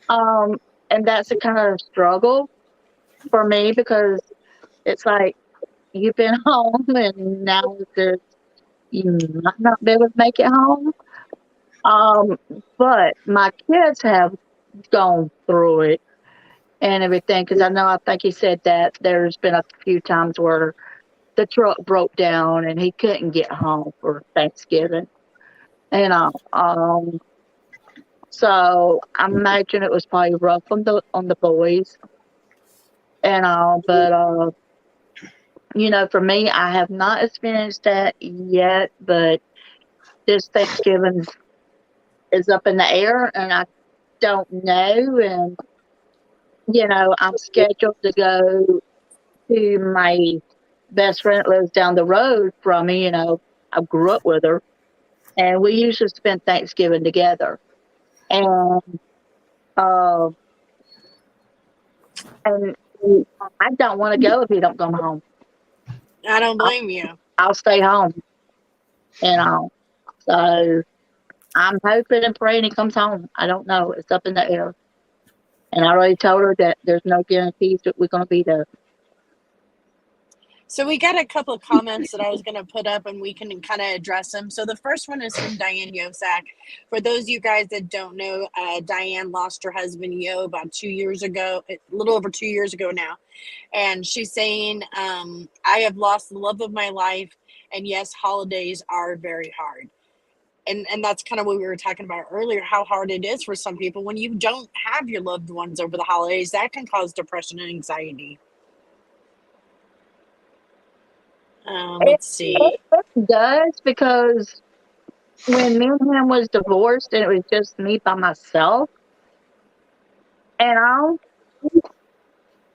And that's a kind of struggle for me because it's like you've been home and now you might not be able to make it home. But my kids have gone through it and everything because I think he said that there's been a few times where the truck broke down and he couldn't get home for Thanksgiving. And so I imagine it was probably rough on the boys and all, but for me, I have not experienced that yet, but this Thanksgiving is up in the air and I don't know. And, I'm scheduled to go to my best friend that lives down the road from me. I grew up with her and we usually spend Thanksgiving together. And, uh, and I don't want to go if he don't come home. I don't blame you. I'll stay home. So I'm hoping and praying he comes home. I don't know. It's up in the air. And I already told her that there's no guarantees that we're going to be there. So we got a couple of comments that I was going to put up and we can kind of address them. So the first one is from Diane Yosak. For those of you guys that don't know, Diane lost her husband Yo about 2 years ago, a little over 2 years ago now. And she's saying, I have lost the love of my life. And yes, holidays are very hard. And that's kind of what we were talking about earlier, how hard it is for some people when you don't have your loved ones over the holidays. That can cause depression and anxiety. Let's see. It does because when me and him was divorced and it was just me by myself, and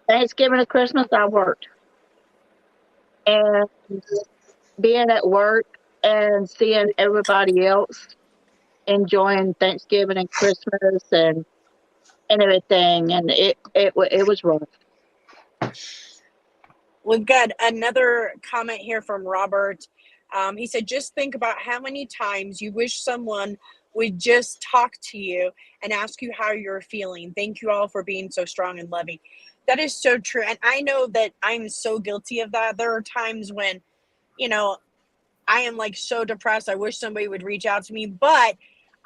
Thanksgiving and Christmas I worked. And being at work and seeing everybody else enjoying Thanksgiving and Christmas and everything, and it was rough. We've got another comment here from Robert. He said, just think about how many times you wish someone would just talk to you and ask you how you're feeling. Thank you all for being so strong and loving. That is so true. And I know that I'm so guilty of that. There are times when, I am like so depressed. I wish somebody would reach out to me, but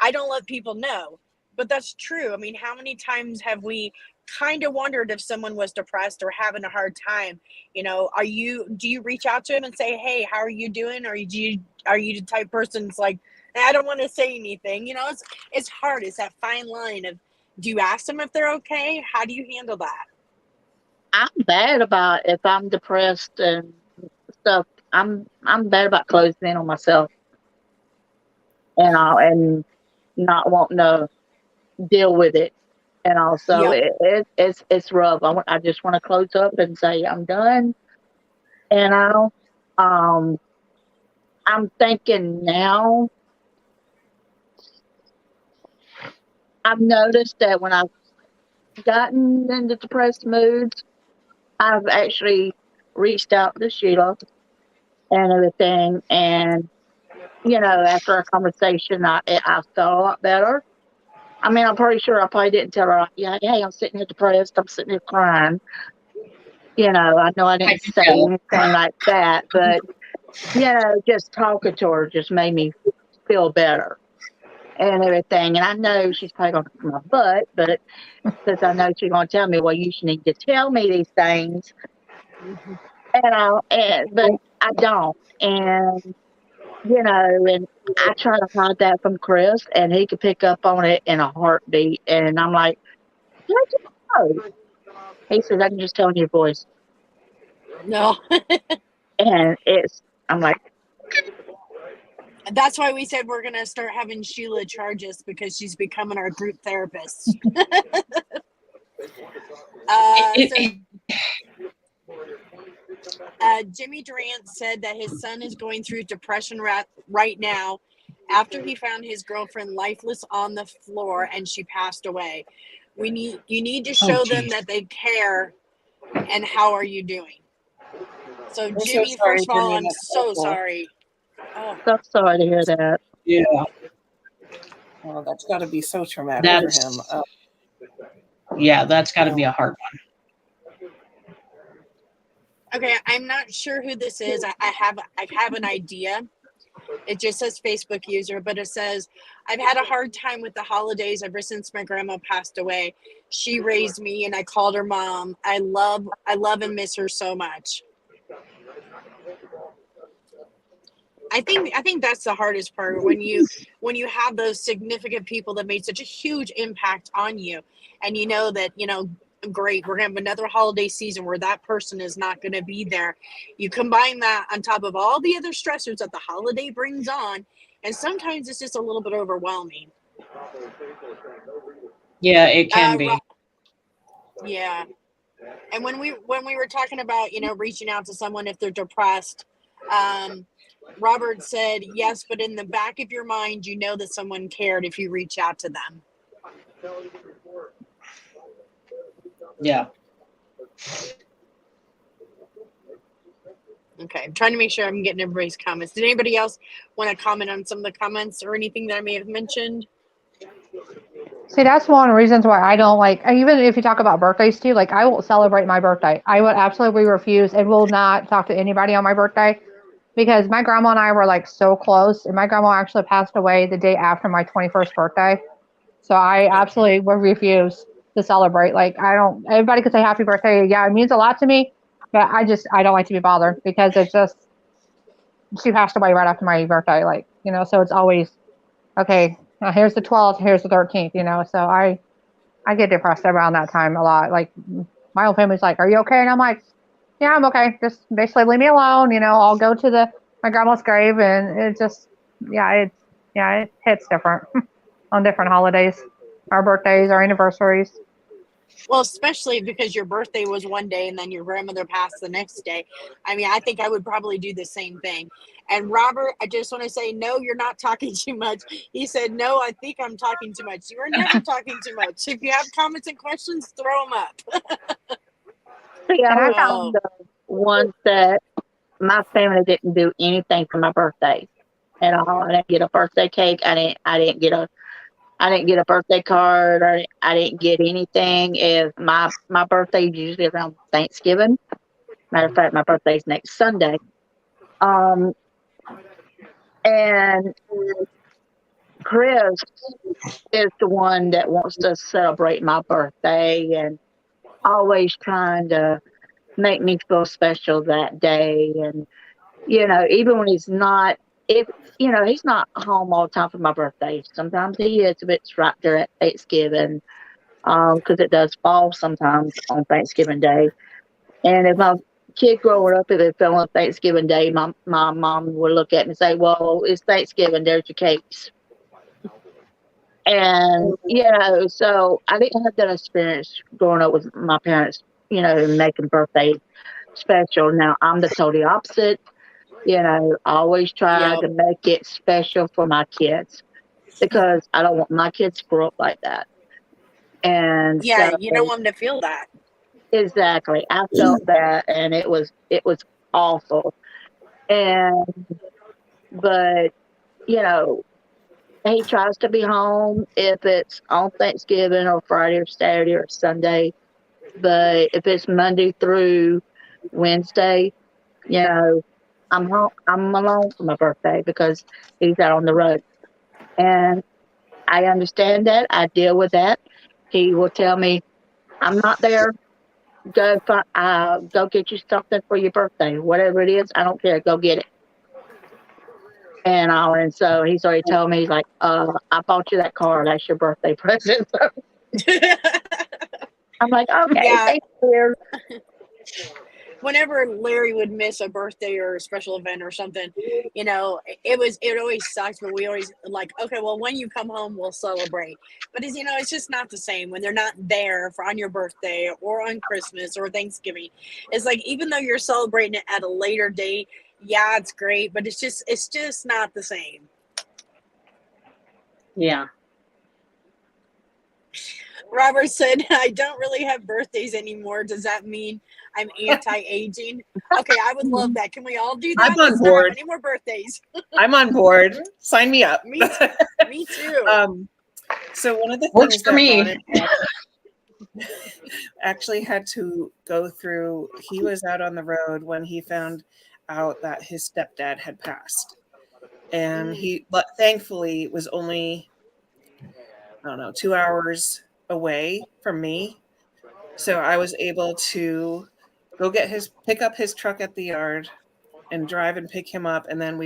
I don't let people know. But that's true. I mean, how many times have we kind of wondered if someone was depressed or having a hard time? Do you reach out to them and say, hey, how are you doing? Or are you the type person that's like, I don't want to say anything? It's hard. It's that fine line of, do you ask them if they're okay? How do you handle that? I'm bad about if I'm depressed and stuff. I'm bad about closing in on myself and not wanting to deal with it. And also, Yep. it's rough. I just want to close up and say I'm done. And I'm thinking now. I've noticed that when I've gotten into depressed moods, I've actually reached out to Sheila and everything. And after our conversation, I felt a lot better. I mean, I'm pretty sure I probably didn't tell her, yeah, hey, I'm sitting here depressed. I'm sitting here crying. I know I didn't say anything like that, but, just talking to her just made me feel better and everything. And I know she's probably going to kick my butt, but because I know she's going to tell me, well, you should need to tell me these things. but I don't. And, and I try to hide that from Chris, and he could pick up on it in a heartbeat. And I'm like, how'd you know? He says, I can just tell in your voice. No. And I'm like, That's why we said we're going to start having Sheila charge us because she's becoming our group therapist. Jimmy Durant said that his son is going through depression right now after he found his girlfriend lifeless on the floor and she passed away. You need to show them that they care. And how are you doing? So Jimmy, first of all, I'm so sorry. Oh. So sorry to hear that. Yeah. Well, that's got to be so traumatic for him. Yeah, that's got to be a hard one. Okay, I'm not sure who this is. I have an idea. It just says Facebook user, but it says, I've had a hard time with the holidays ever since my grandma passed away. She raised me and I called her mom. I love and miss her so much. I think that's the hardest part when you have those significant people that made such a huge impact on you, and you know that, great, we're gonna have another holiday season where that person is not gonna be there. You combine that on top of all the other stressors that the holiday brings on, and sometimes it's just a little bit overwhelming. Yeah, it can be. Yeah. And when we were talking about, reaching out to someone if they're depressed, Robert said, yes, but in the back of your mind, you know that someone cared if you reach out to them. Yeah. Okay, I'm trying to make sure I'm getting everybody's comments. Did anybody else want to comment on some of the comments or anything that I may have mentioned? See, that's one of the reasons why I don't like, even if you talk about birthdays too, like I won't celebrate my birthday. I would absolutely refuse and will not talk to anybody on my birthday because my grandma and I were like so close, and my grandma actually passed away the day after my 21st birthday. So I absolutely would refuse to celebrate. Like everybody could say happy birthday. Yeah, it means a lot to me, but I don't like to be bothered because it's just, she passed away right after my birthday. Like, so it's always, okay, here's the 12th, here's the 13th, so I get depressed around that time a lot. Like my whole family's like, are you okay? And I'm like, yeah, I'm okay. Just basically leave me alone. I'll go to my grandma's grave, and it just, it hits different on different holidays, our birthdays, our anniversaries. Well, especially because your birthday was one day and then your grandmother passed the next day. I mean, I think I would probably do the same thing. And Robert, I just want to say, no, you're not talking too much. He said, no, I think I'm talking too much. You are never talking too much. If you have comments and questions, throw them up. Yeah, I found the ones that my family didn't do anything for my birthday at all. I didn't get a birthday cake. I didn't get a birthday card, or I didn't get anything. If my birthday is usually around Thanksgiving. Matter of fact, my birthday's next Sunday. And Chris is the one that wants to celebrate my birthday and always trying to make me feel special that day. And, even when he's not, he's not home all the time for my birthday. Sometimes he is, if it's right there at Thanksgiving, because it does fall sometimes on Thanksgiving Day. And if my kid growing up, if it fell on Thanksgiving Day, my mom would look at me and say, well, it's Thanksgiving, there's your cakes. And, so I didn't have that experience growing up with my parents, making birthdays special. Now, I'm the totally opposite. I always try to make it special for my kids because I don't want my kids to grow up like that. And yeah, you don't want them to feel that. Exactly. I felt that, and it was awful. But he tries to be home if it's on Thanksgiving or Friday or Saturday or Sunday. But if it's Monday through Wednesday, I'm home. I'm alone for my birthday because he's out on the road. And I understand that. I deal with that. He will tell me, I'm not there. go get you something for your birthday, whatever it is. I don't care. Go get it. And so he's already told me, he's like, I bought you that car. That's your birthday present. So I'm like, okay, Yeah. thank you. Whenever Larry would miss a birthday or a special event or something, it always sucks, but we always like, okay, well, when you come home, we'll celebrate. But it's just not the same when they're not there on your birthday or on Christmas or Thanksgiving. It's like, even though you're celebrating it at a later date, yeah, it's great, but it's just not the same. Yeah. Robert said, I don't really have birthdays anymore. Does that mean I'm anti-aging? Okay, I would love that. Can we all do that? I'm on Let's board. not have any more birthdays. I'm on board. Sign me up. Me too. So one of the Works things for that me. Ron actually had to go through, he was out on the road when he found out that his stepdad had passed. And he thankfully was only, I don't know, 2 hours away from me. So I was able to go pick up his truck at the yard and drive and pick him up. And then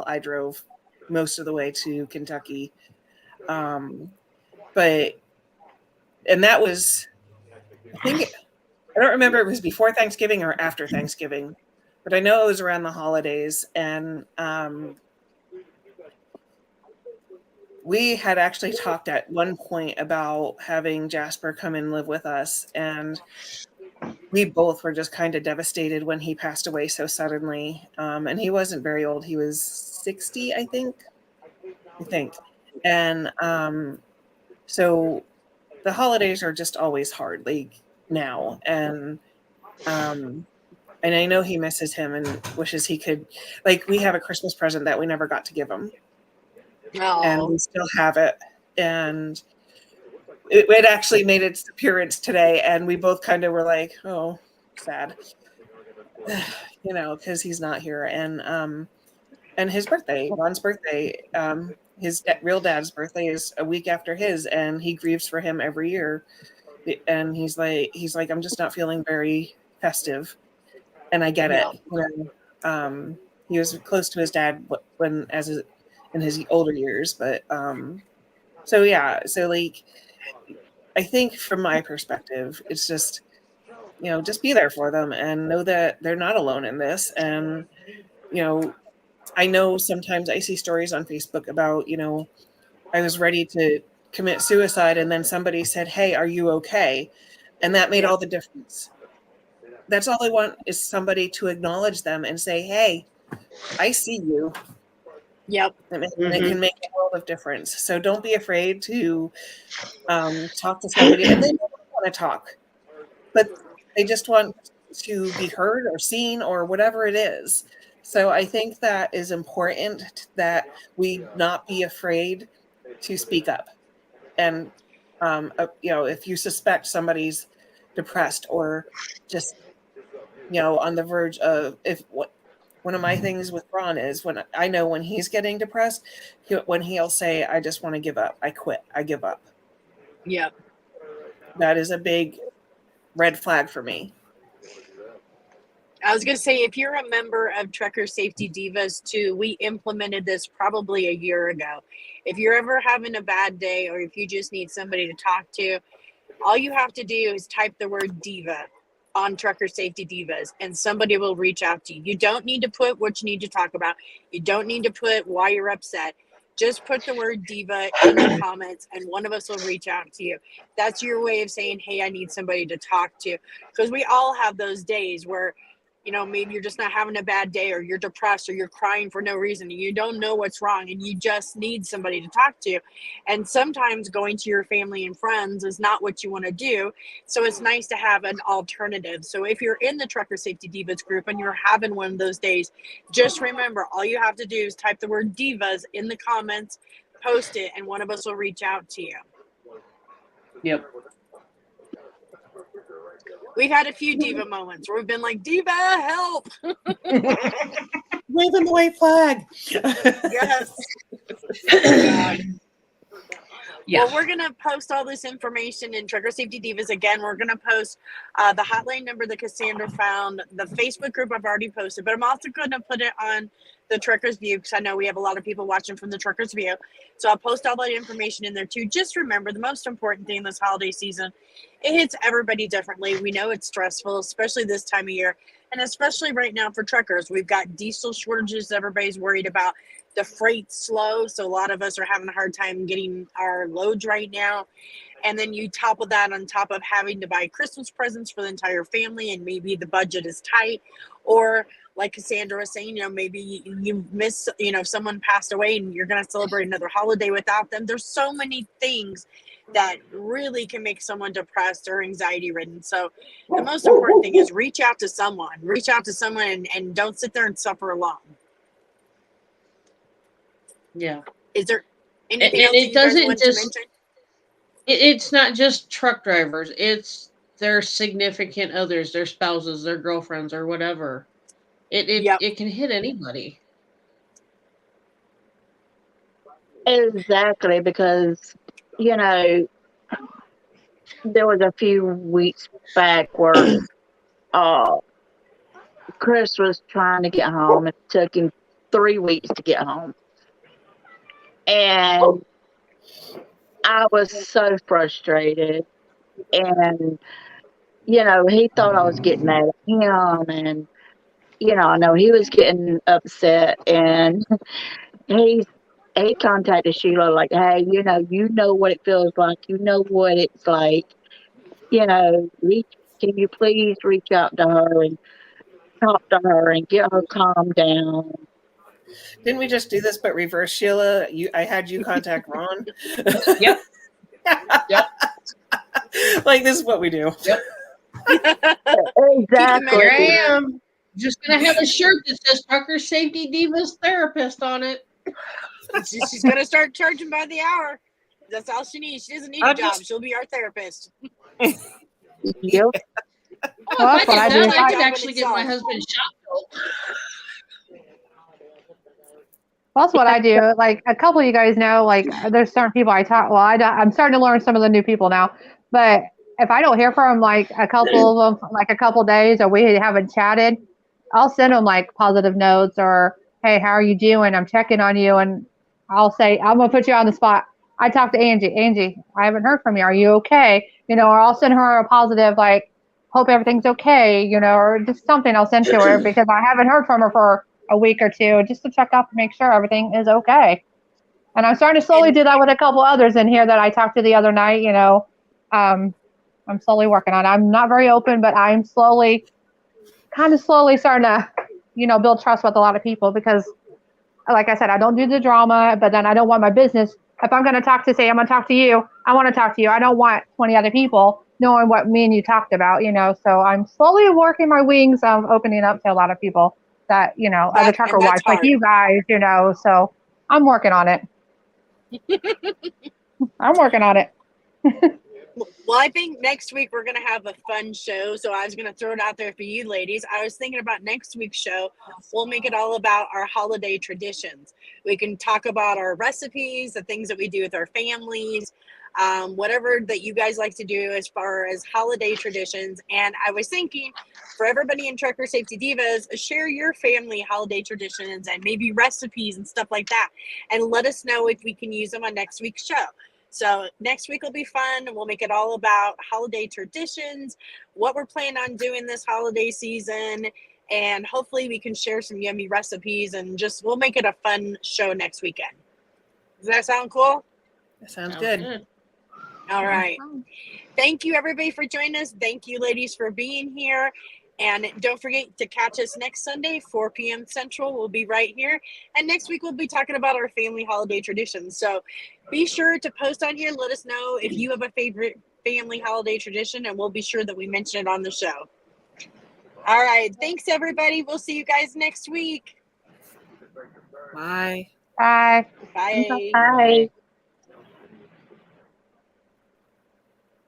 I drove most of the way to Kentucky. And that was, I don't remember if it was before Thanksgiving or after Thanksgiving, but I know it was around the holidays. And we had actually talked at one point about having Jasper come and live with us. And we both were just kind of devastated when he passed away so suddenly. And he wasn't very old. He was 60, I think. And so the holidays are just always hard, like now. And I know he misses him and wishes he could, like, we have a Christmas present that we never got to give him. And we still have it. And it actually made its appearance today. And we both kind of were like, oh, sad, because he's not here. And his birthday, Ron's birthday, his real dad's birthday is a week after his, and he grieves for him every year. And he's like, I'm just not feeling very festive. And I get it. He was close to his dad in his older years, but so like, I think from my perspective, it's just, just be there for them and know that they're not alone in this. And I know sometimes I see stories on Facebook about, I was ready to commit suicide and then somebody said, hey, are you okay? And that made all the difference. That's all I want, is somebody to acknowledge them and say, hey, I see you. Yep. And it can make a world of difference. So don't be afraid to talk to somebody. And they don't want to talk, but they just want to be heard or seen or whatever it is. So I think that is important, that we not be afraid to speak up. And, if you suspect somebody's depressed or just, on the verge of, one of my things with Ron is when I know when he's getting depressed, when he'll say, I just want to give up. I quit. I give up. Yep. That is a big red flag for me. I was going to say, if you're a member of Trucker Safety Divas too, we implemented this probably a year ago. If you're ever having a bad day or if you just need somebody to talk to, all you have to do is type the word diva on Trucker Safety Divas and somebody will reach out to you. You don't need to put what you need to talk about. You don't need to put why you're upset. Just put the word diva in the comments and one of us will reach out to you. That's your way of saying, hey, I need somebody to talk to. Because we all have those days where, maybe you're just not having a bad day or you're depressed or you're crying for no reason and you don't know what's wrong and you just need somebody to talk to. And sometimes going to your family and friends is not what you want to do. So it's nice to have an alternative. So if you're in the Trucker Safety Divas group and you're having one of those days, just remember, all you have to do is type the word divas in the comments, post it, and one of us will reach out to you. Yep. We've had a few diva moments where we've been like, diva, help. Waving the white flag. Yes. Oh, God. Yeah. Well, we're going to post all this information in Trucker Safety Divas. Again, we're going to post the hotline number that Cassandra found, the Facebook group I've already posted, but I'm also going to put it on the Truckers View because I know we have a lot of people watching from the Truckers View. So I'll post all that information in there too. Just remember, the most important thing this holiday season, it hits everybody differently. We know it's stressful, especially this time of year, and especially right now for truckers. We've got diesel shortages everybody's worried about. The freight's slow, so a lot of us are having a hard time getting our loads right now. And then you topple that on top of having to buy Christmas presents for the entire family, and maybe the budget is tight. Or like Cassandra was saying, maybe you miss, someone passed away and you're going to celebrate another holiday without them. There's so many things that really can make someone depressed or anxiety ridden. So the most important thing is reach out to someone and don't sit there and suffer alone. Yeah. Is there anything And else that it you guys doesn't want to just, mention? it's not just truck drivers, it's their significant others, their spouses, their girlfriends, or whatever. Yep. It can hit anybody. Exactly, because, you know, there was a few weeks back where uh, Chris was trying to get home. It took him 3 weeks to get home. And I was so frustrated. And, he thought I was getting mad at him. And, I know he was getting upset. And he he contacted Sheila like, hey, you know what it feels like. You know what it's like. Can you please reach out to her and talk to her and get her calmed down? Didn't we just do this but reverse, Sheila? I had you contact Ron. Yep. Yep. Like, this is what we do. Yep. Exactly. Here I am. Just gonna have a shirt that says Trucker Safety Divas Therapist on it. She's going to start charging by the hour. That's all she needs. She doesn't need a job. She'll be our therapist. Yep. Oh, Well, if that's what I I did do. that, I could actually get my husband shot. Well, that's what I do. Like a couple of you guys know, like there's certain people I talk. Well, I'm starting to learn some of the new people now. But if I don't hear from them like a couple of them, like a couple of days, or we haven't chatted, I'll send them like positive notes or, hey, how are you doing? I'm checking on you, and I'll say I'm gonna put you on the spot. I talked to Angie. Angie, I haven't heard from you. Are you okay? Or I'll send her a positive like, hope everything's okay. Or just something I'll send to her because I haven't heard from her for a week or two just to check up and make sure everything is okay. And I'm starting to slowly do that with a couple others in here that I talked to the other night. I'm slowly working on it. I'm not very open, but I'm slowly starting to, build trust with a lot of people because, like I said, I don't do the drama, but then I don't want my business. If I'm going to talk to, say, I'm going to talk to you, I want to talk to you. I don't want 20 other people knowing what me and you talked about, So I'm slowly working my wings of opening up to a lot of people that, other trucker wives like you guys, so I'm working on it. I'm working on it. Well, I think next week we're going to have a fun show. So I was going to throw it out there for you ladies. I was thinking about next week's show. We'll make it all about our holiday traditions. We can talk about our recipes, the things that we do with our families, whatever that you guys like to do as far as holiday traditions. And I was thinking for everybody in Trucker Safety Divas, share your family holiday traditions and maybe recipes and stuff like that. And let us know if we can use them on next week's show. So next week will be fun. We'll make it all about holiday traditions, what we're planning on doing this holiday season, and hopefully we can share some yummy recipes and we'll make it a fun show next weekend. Does that sound cool? That sounds good. All right. Thank you, everybody, for joining us. Thank you, ladies, for being here. And don't forget to catch us next Sunday, 4 p.m. Central. We'll be right here. And next week, we'll be talking about our family holiday traditions. So be sure to post on here. Let us know if you have a favorite family holiday tradition, and we'll be sure that we mention it on the show. All right. Thanks, everybody. We'll see you guys next week. Bye. Bye. Bye. Bye.